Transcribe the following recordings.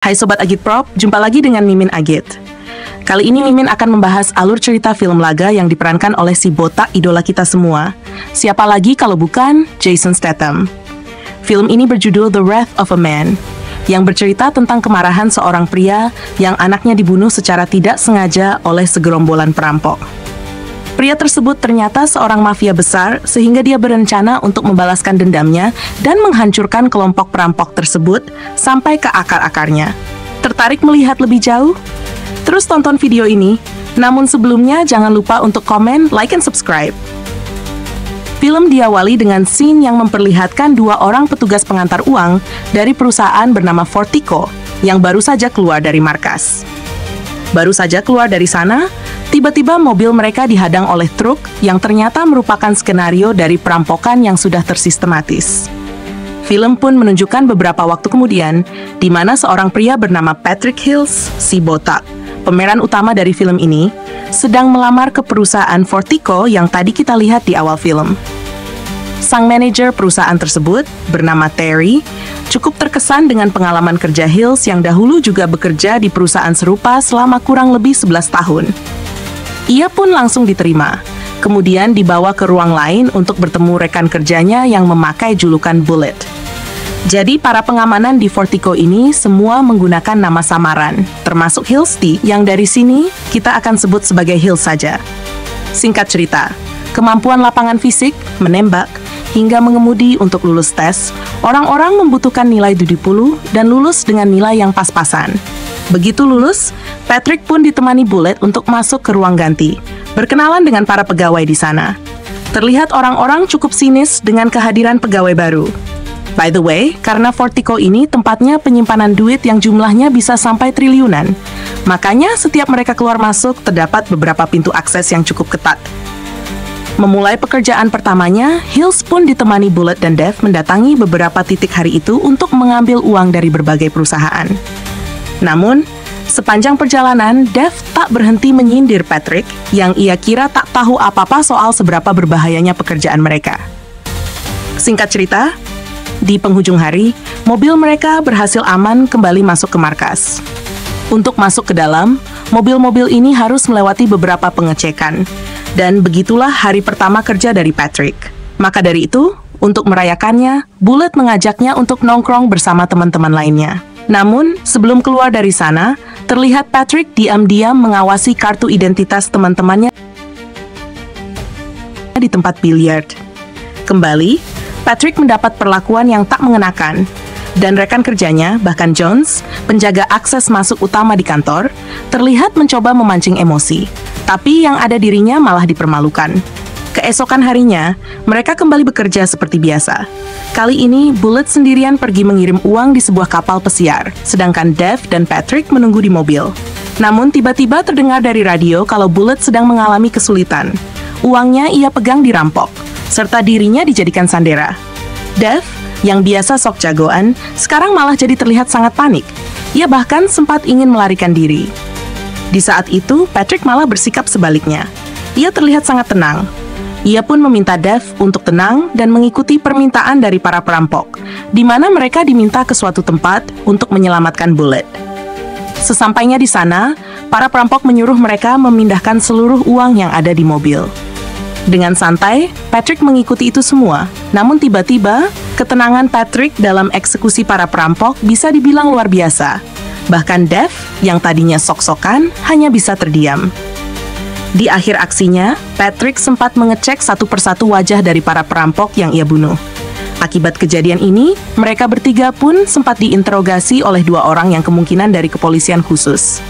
Hai Sobat Agit Prop, jumpa lagi dengan Mimin Agit. Kali ini Mimin akan membahas alur cerita film laga yang diperankan oleh si botak idola kita semua. Siapa lagi kalau bukan Jason Statham. Film ini berjudul The Wrath of a Man, yang bercerita tentang kemarahan seorang pria yang anaknya dibunuh secara tidak sengaja oleh segerombolan perampok. Pria tersebut ternyata seorang mafia besar sehingga dia berencana untuk membalaskan dendamnya dan menghancurkan kelompok perampok tersebut sampai ke akar-akarnya. Tertarik melihat lebih jauh? Terus tonton video ini. Namun sebelumnya jangan lupa untuk komen, like, and subscribe. Film diawali dengan scene yang memperlihatkan dua orang petugas pengantar uang dari perusahaan bernama Fortico yang baru saja keluar dari markas. Baru saja keluar dari sana, tiba-tiba mobil mereka dihadang oleh truk yang ternyata merupakan skenario dari perampokan yang sudah tersistematis. Film pun menunjukkan beberapa waktu kemudian, di mana seorang pria bernama Patrick Hills, si botak, pemeran utama dari film ini, sedang melamar ke perusahaan Fortico yang tadi kita lihat di awal film. Sang manajer perusahaan tersebut, bernama Terry, cukup terkesan dengan pengalaman kerja Hills yang dahulu juga bekerja di perusahaan serupa selama kurang lebih 11 tahun. Ia pun langsung diterima, kemudian dibawa ke ruang lain untuk bertemu rekan kerjanya yang memakai julukan Bullet. Jadi para pengamanan di Fortico ini semua menggunakan nama samaran, termasuk Hills D, yang dari sini kita akan sebut sebagai Hills saja. Singkat cerita, kemampuan lapangan fisik, menembak, hingga mengemudi untuk lulus tes, orang-orang membutuhkan nilai 70 dan lulus dengan nilai yang pas-pasan. Begitu lulus, Patrick pun ditemani Bullet untuk masuk ke ruang ganti, berkenalan dengan para pegawai di sana. Terlihat orang-orang cukup sinis dengan kehadiran pegawai baru. By the way, karena Fortico ini tempatnya penyimpanan duit yang jumlahnya bisa sampai triliunan, makanya setiap mereka keluar masuk terdapat beberapa pintu akses yang cukup ketat. Memulai pekerjaan pertamanya, Hills pun ditemani Bullet dan Dev mendatangi beberapa titik hari itu untuk mengambil uang dari berbagai perusahaan. Namun, sepanjang perjalanan, Dev tak berhenti menyindir Patrick yang ia kira tak tahu apa-apa soal seberapa berbahayanya pekerjaan mereka. Singkat cerita, di penghujung hari, mobil mereka berhasil aman kembali masuk ke markas. Untuk masuk ke dalam, mobil-mobil ini harus melewati beberapa pengecekan. Dan begitulah hari pertama kerja dari Patrick. Maka dari itu, untuk merayakannya, Bullet mengajaknya untuk nongkrong bersama teman-teman lainnya. Namun, sebelum keluar dari sana, terlihat Patrick diam-diam mengawasi kartu identitas teman-temannya di tempat biliar. Kembali, Patrick mendapat perlakuan yang tak mengenakan. Dan rekan kerjanya, bahkan Jones, penjaga akses masuk utama di kantor, terlihat mencoba memancing emosi. Tapi yang ada dirinya malah dipermalukan. Keesokan harinya, mereka kembali bekerja seperti biasa. Kali ini, Bullet sendirian pergi mengirim uang di sebuah kapal pesiar, sedangkan Dev dan Patrick menunggu di mobil. Namun tiba-tiba terdengar dari radio kalau Bullet sedang mengalami kesulitan. Uangnya ia pegang dirampok, serta dirinya dijadikan sandera. Dev, yang biasa sok jagoan, sekarang malah jadi terlihat sangat panik. Ia bahkan sempat ingin melarikan diri. Di saat itu, Patrick malah bersikap sebaliknya. Ia terlihat sangat tenang. Ia pun meminta Dev untuk tenang dan mengikuti permintaan dari para perampok, di mana mereka diminta ke suatu tempat untuk menyelamatkan Bullet. Sesampainya di sana, para perampok menyuruh mereka memindahkan seluruh uang yang ada di mobil. Dengan santai, Patrick mengikuti itu semua. Namun tiba-tiba, ketenangan Patrick dalam eksekusi para perampok bisa dibilang luar biasa. Bahkan Dev, yang tadinya sok-sokan, hanya bisa terdiam. Di akhir aksinya, Patrick sempat mengecek satu persatu wajah dari para perampok yang ia bunuh. Akibat kejadian ini, mereka bertiga pun sempat diinterogasi oleh dua orang yang kemungkinan dari kepolisian khusus.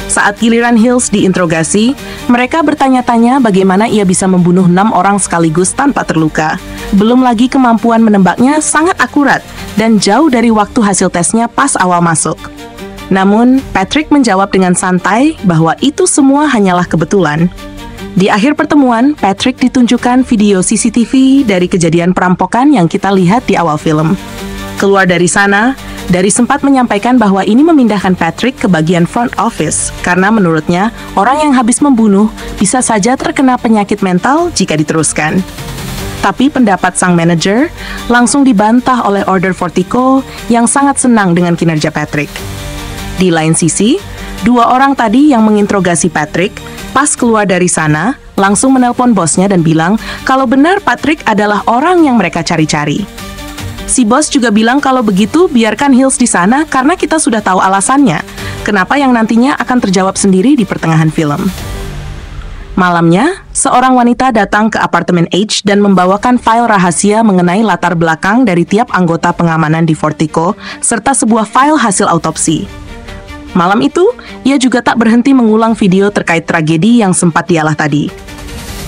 Saat giliran Hills diinterogasi, mereka bertanya-tanya bagaimana ia bisa membunuh 6 orang sekaligus tanpa terluka. Belum lagi kemampuan menembaknya sangat akurat dan jauh dari waktu hasil tesnya pas awal masuk. Namun, Patrick menjawab dengan santai bahwa itu semua hanyalah kebetulan. Di akhir pertemuan, Patrick ditunjukkan video CCTV dari kejadian perampokan yang kita lihat di awal film. Keluar dari sana, Dari sempat menyampaikan bahwa ini memindahkan Patrick ke bagian front office karena menurutnya orang yang habis membunuh bisa saja terkena penyakit mental jika diteruskan. Tapi pendapat sang manajer langsung dibantah oleh Order Fortico yang sangat senang dengan kinerja Patrick. Di lain sisi, dua orang tadi yang menginterogasi Patrick pas keluar dari sana langsung menelpon bosnya dan bilang kalau benar Patrick adalah orang yang mereka cari-cari. Si bos juga bilang kalau begitu biarkan Hills di sana karena kita sudah tahu alasannya, kenapa yang nantinya akan terjawab sendiri di pertengahan film. Malamnya, seorang wanita datang ke apartemen H dan membawakan file rahasia mengenai latar belakang dari tiap anggota pengamanan di Fortico, serta sebuah file hasil autopsi. Malam itu, ia juga tak berhenti mengulang video terkait tragedi yang sempat dialah tadi.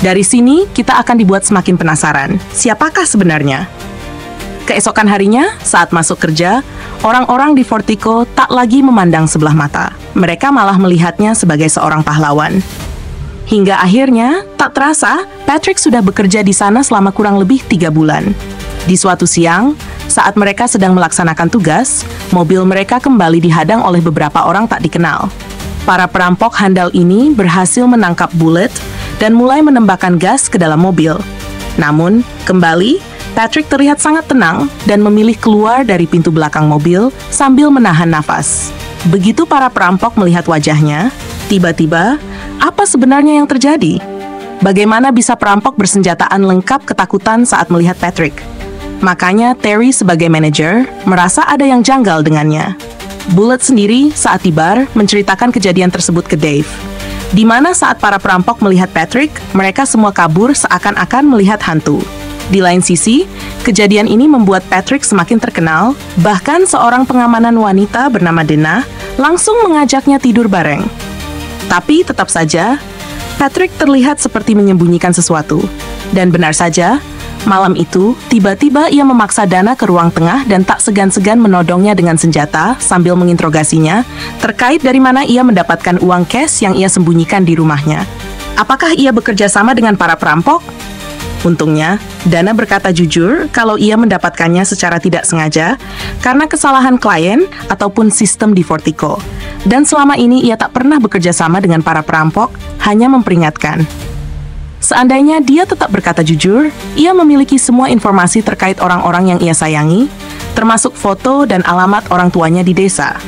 Dari sini, kita akan dibuat semakin penasaran, siapakah sebenarnya? Keesokan harinya, saat masuk kerja, orang-orang di Fortico tak lagi memandang sebelah mata. Mereka malah melihatnya sebagai seorang pahlawan. Hingga akhirnya, tak terasa, Patrick sudah bekerja di sana selama kurang lebih 3 bulan. Di suatu siang, saat mereka sedang melaksanakan tugas, mobil mereka kembali dihadang oleh beberapa orang tak dikenal. Para perampok handal ini berhasil menangkap Bullet dan mulai menembakkan gas ke dalam mobil. Namun, kembali, Patrick terlihat sangat tenang dan memilih keluar dari pintu belakang mobil sambil menahan nafas. Begitu para perampok melihat wajahnya, tiba-tiba, apa sebenarnya yang terjadi? Bagaimana bisa perampok bersenjataan lengkap ketakutan saat melihat Patrick? Makanya Terry sebagai manajer merasa ada yang janggal dengannya. Bullet sendiri saat di bar menceritakan kejadian tersebut ke Dave. Di mana saat para perampok melihat Patrick, mereka semua kabur seakan-akan melihat hantu. Di lain sisi, kejadian ini membuat Patrick semakin terkenal, bahkan seorang pengamanan wanita bernama Dena langsung mengajaknya tidur bareng. Tapi tetap saja, Patrick terlihat seperti menyembunyikan sesuatu. Dan benar saja, malam itu tiba-tiba ia memaksa Dana ke ruang tengah dan tak segan-segan menodongnya dengan senjata sambil menginterogasinya terkait dari mana ia mendapatkan uang cash yang ia sembunyikan di rumahnya. Apakah ia bekerja sama dengan para perampok? Untungnya, Dana berkata jujur kalau ia mendapatkannya secara tidak sengaja karena kesalahan klien ataupun sistem di Fortico. Dan selama ini ia tak pernah bekerja sama dengan para perampok, hanya memperingatkan. Seandainya dia tetap berkata jujur, ia memiliki semua informasi terkait orang-orang yang ia sayangi, termasuk foto dan alamat orang tuanya di desa.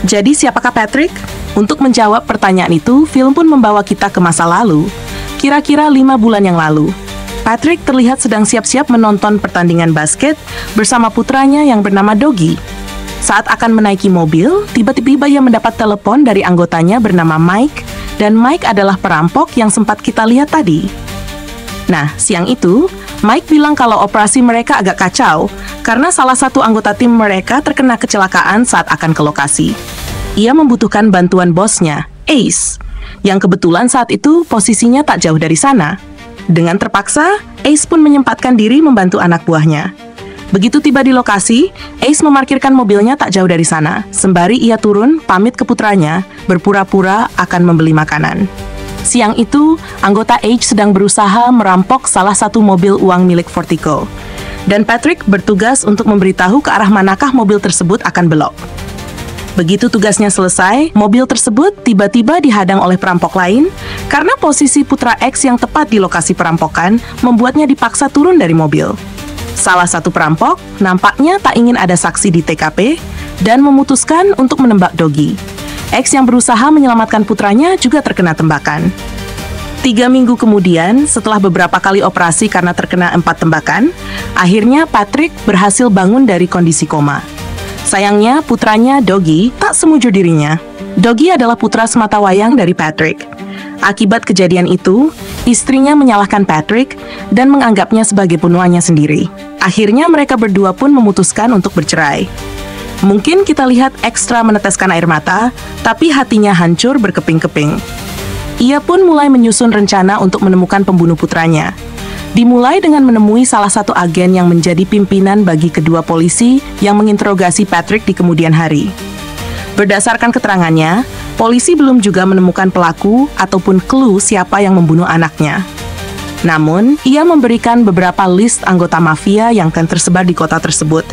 Jadi siapakah Patrick? Untuk menjawab pertanyaan itu, film pun membawa kita ke masa lalu, kira-kira 5 bulan yang lalu. Patrick terlihat sedang siap-siap menonton pertandingan basket bersama putranya yang bernama Doggy. Saat akan menaiki mobil, tiba-tiba ia mendapat telepon dari anggotanya bernama Mike, dan Mike adalah perampok yang sempat kita lihat tadi. Nah, siang itu, Mike bilang kalau operasi mereka agak kacau, karena salah satu anggota tim mereka terkena kecelakaan saat akan ke lokasi. Ia membutuhkan bantuan bosnya, Ace, yang kebetulan saat itu posisinya tak jauh dari sana. Dengan terpaksa, Ace pun menyempatkan diri membantu anak buahnya. Begitu tiba di lokasi, Ace memarkirkan mobilnya tak jauh dari sana. Sembari ia turun, pamit ke putranya, berpura-pura akan membeli makanan. Siang itu, anggota H sedang berusaha merampok salah satu mobil uang milik Fortico. Dan Patrick bertugas untuk memberitahu ke arah manakah mobil tersebut akan belok. Begitu tugasnya selesai, mobil tersebut tiba-tiba dihadang oleh perampok lain karena posisi putra X yang tepat di lokasi perampokan membuatnya dipaksa turun dari mobil. Salah satu perampok nampaknya tak ingin ada saksi di TKP dan memutuskan untuk menembak Doggy. X yang berusaha menyelamatkan putranya juga terkena tembakan. 3 minggu kemudian, setelah beberapa kali operasi karena terkena 4 tembakan, akhirnya Patrick berhasil bangun dari kondisi koma. Sayangnya, putranya, Doggy, tak semujur dirinya. Doggy adalah putra sematawayang dari Patrick. Akibat kejadian itu, istrinya menyalahkan Patrick dan menganggapnya sebagai pembunuhnya sendiri. Akhirnya mereka berdua pun memutuskan untuk bercerai. Mungkin kita lihat ekstra meneteskan air mata, tapi hatinya hancur berkeping-keping. Ia pun mulai menyusun rencana untuk menemukan pembunuh putranya. Dimulai dengan menemui salah satu agen yang menjadi pimpinan bagi kedua polisi yang menginterogasi Patrick di kemudian hari. Berdasarkan keterangannya, polisi belum juga menemukan pelaku ataupun clue siapa yang membunuh anaknya. Namun, ia memberikan beberapa list anggota mafia yang akan tersebar di kota tersebut.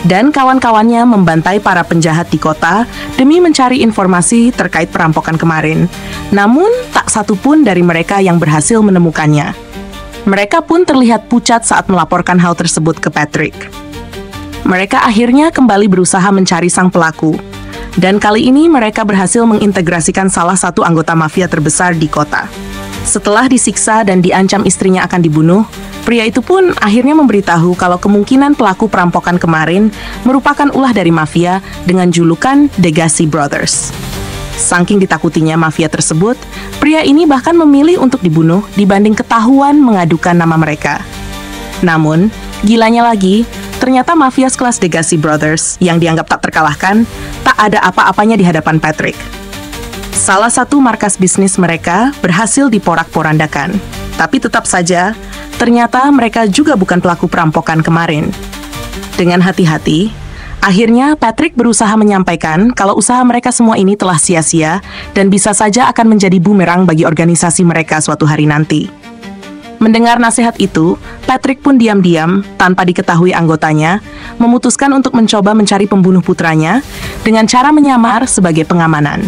Dan kawan-kawannya membantai para penjahat di kota demi mencari informasi terkait perampokan kemarin. Namun, tak satu pun dari mereka yang berhasil menemukannya. Mereka pun terlihat pucat saat melaporkan hal tersebut ke Patrick. Mereka akhirnya kembali berusaha mencari sang pelaku. Dan kali ini mereka berhasil mengintegrasikan salah satu anggota mafia terbesar di kota. Setelah disiksa dan diancam istrinya akan dibunuh, pria itu pun akhirnya memberitahu kalau kemungkinan pelaku perampokan kemarin merupakan ulah dari mafia dengan julukan The Gassi Brothers. Saking ditakutinya mafia tersebut, pria ini bahkan memilih untuk dibunuh dibanding ketahuan mengadukan nama mereka. Namun, gilanya lagi, ternyata mafia sekelas The Gassi Brothers yang dianggap tak terkalahkan, tak ada apa-apanya di hadapan Patrick. Salah satu markas bisnis mereka berhasil diporak-porandakan. Tapi tetap saja, ternyata mereka juga bukan pelaku perampokan kemarin. Dengan hati-hati, akhirnya Patrick berusaha menyampaikan kalau usaha mereka semua ini telah sia-sia dan bisa saja akan menjadi bumerang bagi organisasi mereka suatu hari nanti. Mendengar nasihat itu, Patrick pun diam-diam, tanpa diketahui anggotanya, memutuskan untuk mencoba mencari pembunuh putranya dengan cara menyamar sebagai pengamanan.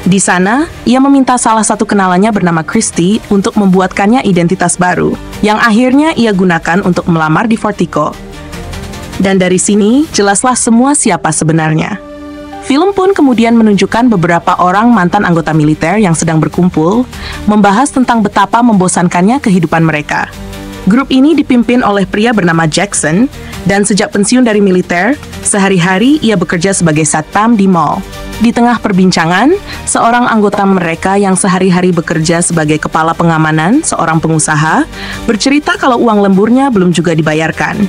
Di sana, ia meminta salah satu kenalannya bernama Christy untuk membuatkannya identitas baru, yang akhirnya ia gunakan untuk melamar di Fortico. Dan dari sini, jelaslah semua siapa sebenarnya. Film pun kemudian menunjukkan beberapa orang mantan anggota militer yang sedang berkumpul, membahas tentang betapa membosankannya kehidupan mereka. Grup ini dipimpin oleh pria bernama Jackson, dan sejak pensiun dari militer, sehari-hari ia bekerja sebagai satpam di mall. Di tengah perbincangan, seorang anggota mereka yang sehari-hari bekerja sebagai kepala pengamanan, seorang pengusaha, bercerita kalau uang lemburnya belum juga dibayarkan.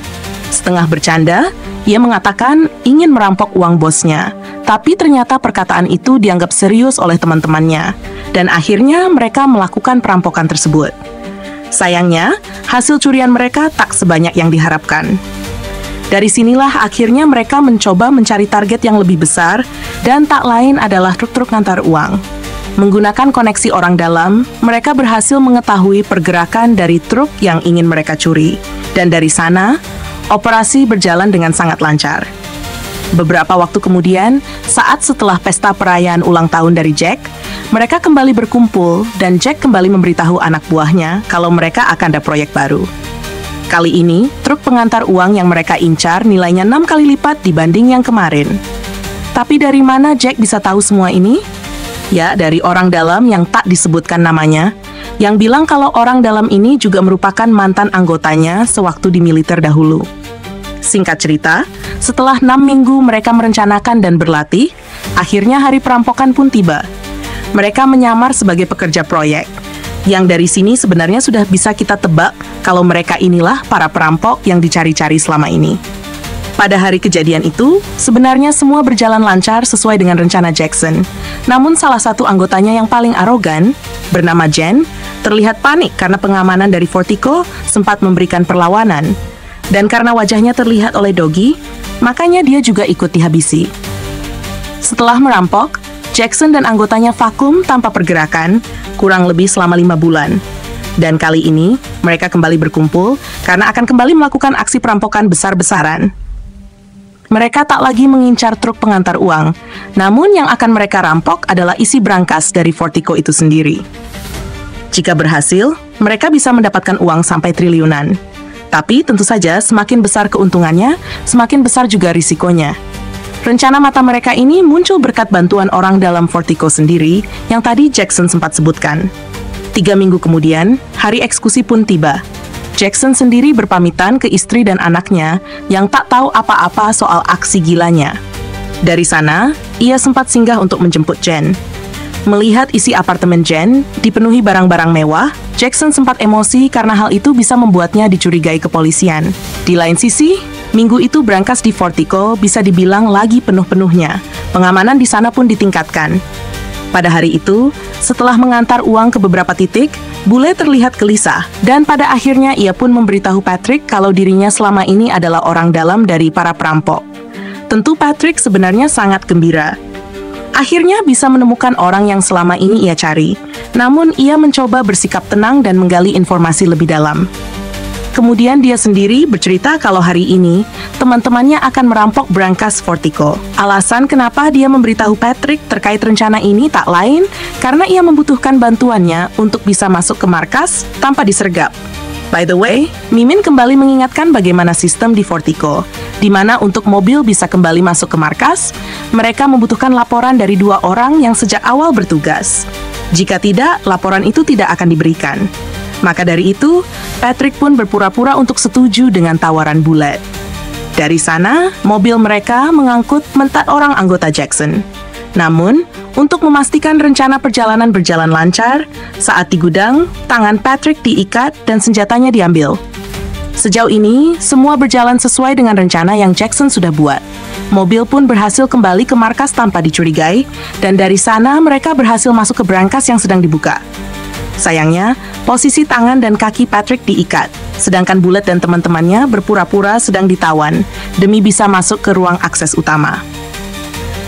Setengah bercanda, ia mengatakan ingin merampok uang bosnya, tapi ternyata perkataan itu dianggap serius oleh teman-temannya, dan akhirnya mereka melakukan perampokan tersebut. Sayangnya, hasil curian mereka tak sebanyak yang diharapkan. Dari sinilah akhirnya mereka mencoba mencari target yang lebih besar, dan tak lain adalah truk-truk ngantar uang. Menggunakan koneksi orang dalam, mereka berhasil mengetahui pergerakan dari truk yang ingin mereka curi, dan dari sana, operasi berjalan dengan sangat lancar. Beberapa waktu kemudian, saat setelah pesta perayaan ulang tahun dari Jack, mereka kembali berkumpul dan Jack kembali memberitahu anak buahnya kalau mereka akan ada proyek baru. Kali ini, truk pengantar uang yang mereka incar nilainya 6 kali lipat dibanding yang kemarin. Tapi dari mana Jack bisa tahu semua ini? Ya, dari orang dalam yang tak disebutkan namanya, yang bilang kalau orang dalam ini juga merupakan mantan anggotanya sewaktu di militer dahulu. Singkat cerita, setelah 6 minggu mereka merencanakan dan berlatih, akhirnya hari perampokan pun tiba. Mereka menyamar sebagai pekerja proyek, yang dari sini sebenarnya sudah bisa kita tebak kalau mereka inilah para perampok yang dicari-cari selama ini. Pada hari kejadian itu, sebenarnya semua berjalan lancar sesuai dengan rencana Jackson. Namun salah satu anggotanya yang paling arogan, bernama Jen, terlihat panik karena pengamanan dari Fortico sempat memberikan perlawanan. Dan karena wajahnya terlihat oleh Doggy, makanya dia juga ikut dihabisi. Setelah merampok, Jackson dan anggotanya vakum tanpa pergerakan, kurang lebih selama 5 bulan. Dan kali ini, mereka kembali berkumpul karena akan kembali melakukan aksi perampokan besar-besaran. Mereka tak lagi mengincar truk pengantar uang, namun yang akan mereka rampok adalah isi brankas dari Fortico itu sendiri. Jika berhasil, mereka bisa mendapatkan uang sampai triliunan. Tapi tentu saja semakin besar keuntungannya, semakin besar juga risikonya. Rencana mata mereka ini muncul berkat bantuan orang dalam Fortico sendiri yang tadi Jackson sempat sebutkan. 3 minggu kemudian, hari eksekusi pun tiba. Jackson sendiri berpamitan ke istri dan anaknya yang tak tahu apa-apa soal aksi gilanya. Dari sana, ia sempat singgah untuk menjemput Jen. Melihat isi apartemen Jen dipenuhi barang-barang mewah, Jackson sempat emosi karena hal itu bisa membuatnya dicurigai kepolisian. Di lain sisi, minggu itu brankas di Fortico bisa dibilang lagi penuh-penuhnya. Pengamanan di sana pun ditingkatkan. Pada hari itu, setelah mengantar uang ke beberapa titik, bule terlihat gelisah, dan pada akhirnya ia pun memberitahu Patrick kalau dirinya selama ini adalah orang dalam dari para perampok. Tentu Patrick sebenarnya sangat gembira. Akhirnya bisa menemukan orang yang selama ini ia cari, namun ia mencoba bersikap tenang dan menggali informasi lebih dalam. Kemudian dia sendiri bercerita kalau hari ini, teman-temannya akan merampok brankas Fortico. Alasan kenapa dia memberitahu Patrick terkait rencana ini tak lain karena ia membutuhkan bantuannya untuk bisa masuk ke markas tanpa disergap. By the way, Mimin kembali mengingatkan bagaimana sistem di Fortico, di mana untuk mobil bisa kembali masuk ke markas, mereka membutuhkan laporan dari 2 orang yang sejak awal bertugas. Jika tidak, laporan itu tidak akan diberikan. Maka dari itu, Patrick pun berpura-pura untuk setuju dengan tawaran Bullet. Dari sana, mobil mereka mengangkut 4 orang anggota Jackson. Namun, untuk memastikan rencana perjalanan berjalan lancar, saat di gudang, tangan Patrick diikat dan senjatanya diambil. Sejauh ini, semua berjalan sesuai dengan rencana yang Jackson sudah buat. Mobil pun berhasil kembali ke markas tanpa dicurigai, dan dari sana mereka berhasil masuk ke brankas yang sedang dibuka. Sayangnya, posisi tangan dan kaki Patrick diikat, sedangkan Bullet dan teman-temannya berpura-pura sedang ditawan demi bisa masuk ke ruang akses utama.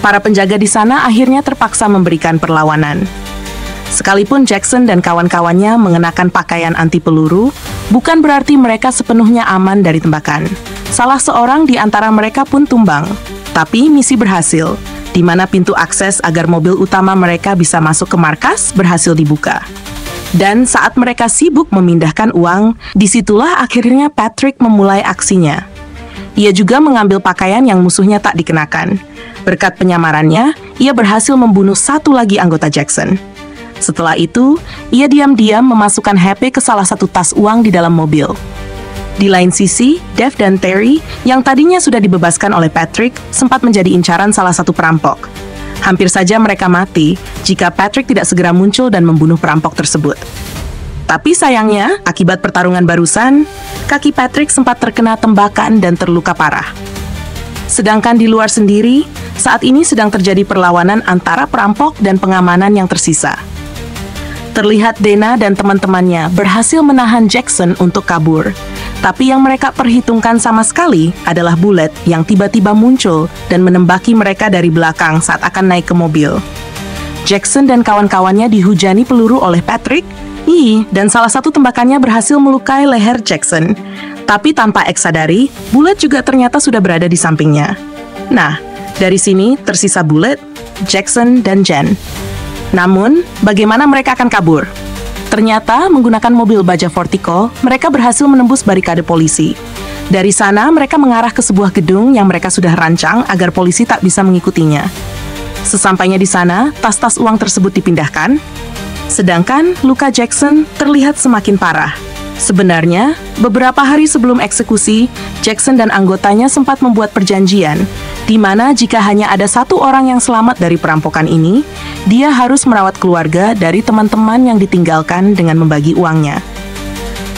Para penjaga di sana akhirnya terpaksa memberikan perlawanan. Sekalipun Jackson dan kawan-kawannya mengenakan pakaian anti peluru, bukan berarti mereka sepenuhnya aman dari tembakan. Salah seorang di antara mereka pun tumbang. Tapi misi berhasil, di mana pintu akses agar mobil utama mereka bisa masuk ke markas berhasil dibuka. Dan saat mereka sibuk memindahkan uang, disitulah akhirnya Patrick memulai aksinya. Ia juga mengambil pakaian yang musuhnya tak dikenakan. Berkat penyamarannya, ia berhasil membunuh 1 lagi anggota Jackson. Setelah itu, ia diam-diam memasukkan HP ke salah satu tas uang di dalam mobil. Di lain sisi, Dev dan Terry, yang tadinya sudah dibebaskan oleh Patrick, sempat menjadi incaran salah satu perampok. Hampir saja mereka mati jika Patrick tidak segera muncul dan membunuh perampok tersebut. Tapi sayangnya, akibat pertarungan barusan, kaki Patrick sempat terkena tembakan dan terluka parah. Sedangkan di luar sendiri, saat ini sedang terjadi perlawanan antara perampok dan pengamanan yang tersisa. Terlihat Dana dan teman-temannya berhasil menahan Jackson untuk kabur. Tapi yang mereka perhitungkan sama sekali adalah Bullet yang tiba-tiba muncul dan menembaki mereka dari belakang saat akan naik ke mobil. Jackson dan kawan-kawannya dihujani peluru oleh Patrick, dan salah satu tembakannya berhasil melukai leher Jackson. Tapi tanpa X sadari, Bullet juga ternyata sudah berada di sampingnya. Nah, dari sini tersisa Bullet, Jackson, dan Jen. Namun, bagaimana mereka akan kabur? Ternyata, menggunakan mobil baja Fortico, mereka berhasil menembus barikade polisi. Dari sana, mereka mengarah ke sebuah gedung yang mereka sudah rancang agar polisi tak bisa mengikutinya. Sesampainya di sana, tas-tas uang tersebut dipindahkan, sedangkan luka Jackson terlihat semakin parah. Sebenarnya, beberapa hari sebelum eksekusi, Jackson dan anggotanya sempat membuat perjanjian, di mana jika hanya ada 1 orang yang selamat dari perampokan ini, dia harus merawat keluarga dari teman-teman yang ditinggalkan dengan membagi uangnya.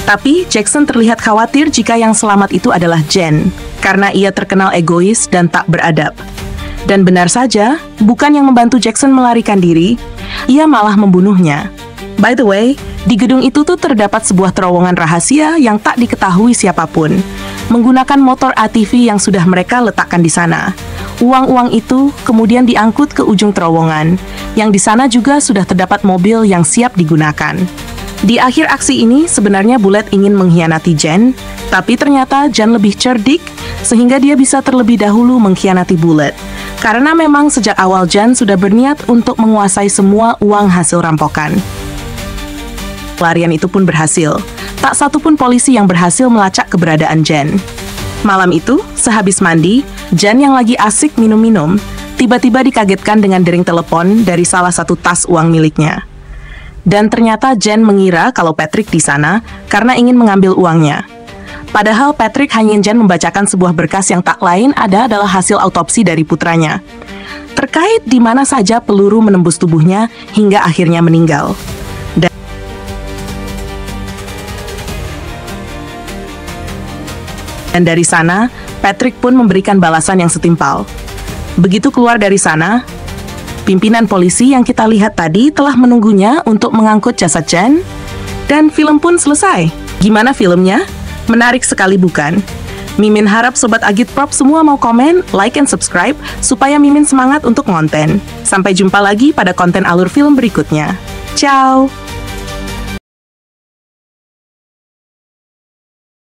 Tapi, Jackson terlihat khawatir jika yang selamat itu adalah Jen, karena ia terkenal egois dan tak beradab. Dan benar saja, bukan yang membantu Jackson melarikan diri, ia malah membunuhnya. By the way, di gedung itu tuh terdapat sebuah terowongan rahasia yang tak diketahui siapapun, menggunakan motor ATV yang sudah mereka letakkan di sana. Uang-uang itu kemudian diangkut ke ujung terowongan, yang di sana juga sudah terdapat mobil yang siap digunakan. Di akhir aksi ini, sebenarnya Bullet ingin mengkhianati Jen, tapi ternyata Jen lebih cerdik, sehingga dia bisa terlebih dahulu mengkhianati Bullet. Karena memang sejak awal Jen sudah berniat untuk menguasai semua uang hasil rampokan. Pelarian itu pun berhasil. Tak satu pun polisi yang berhasil melacak keberadaan Jen. Malam itu, sehabis mandi, Jen yang lagi asik minum-minum, tiba-tiba dikagetkan dengan dering telepon dari salah satu tas uang miliknya. Dan ternyata Jen mengira kalau Patrick di sana karena ingin mengambil uangnya. Padahal Patrick hanya ingin Jen membacakan sebuah berkas yang tak lain adalah hasil autopsi dari putranya. Terkait di mana saja peluru menembus tubuhnya hingga akhirnya meninggal. Dan dari sana, Patrick pun memberikan balasan yang setimpal. Begitu keluar dari sana, pimpinan polisi yang kita lihat tadi telah menunggunya untuk mengangkut jasad Jen, dan film pun selesai. Gimana filmnya? Menarik sekali bukan? Mimin harap Sobat Agitprop semua mau komen, like, and subscribe, supaya Mimin semangat untuk ngonten. Sampai jumpa lagi pada konten alur film berikutnya. Ciao!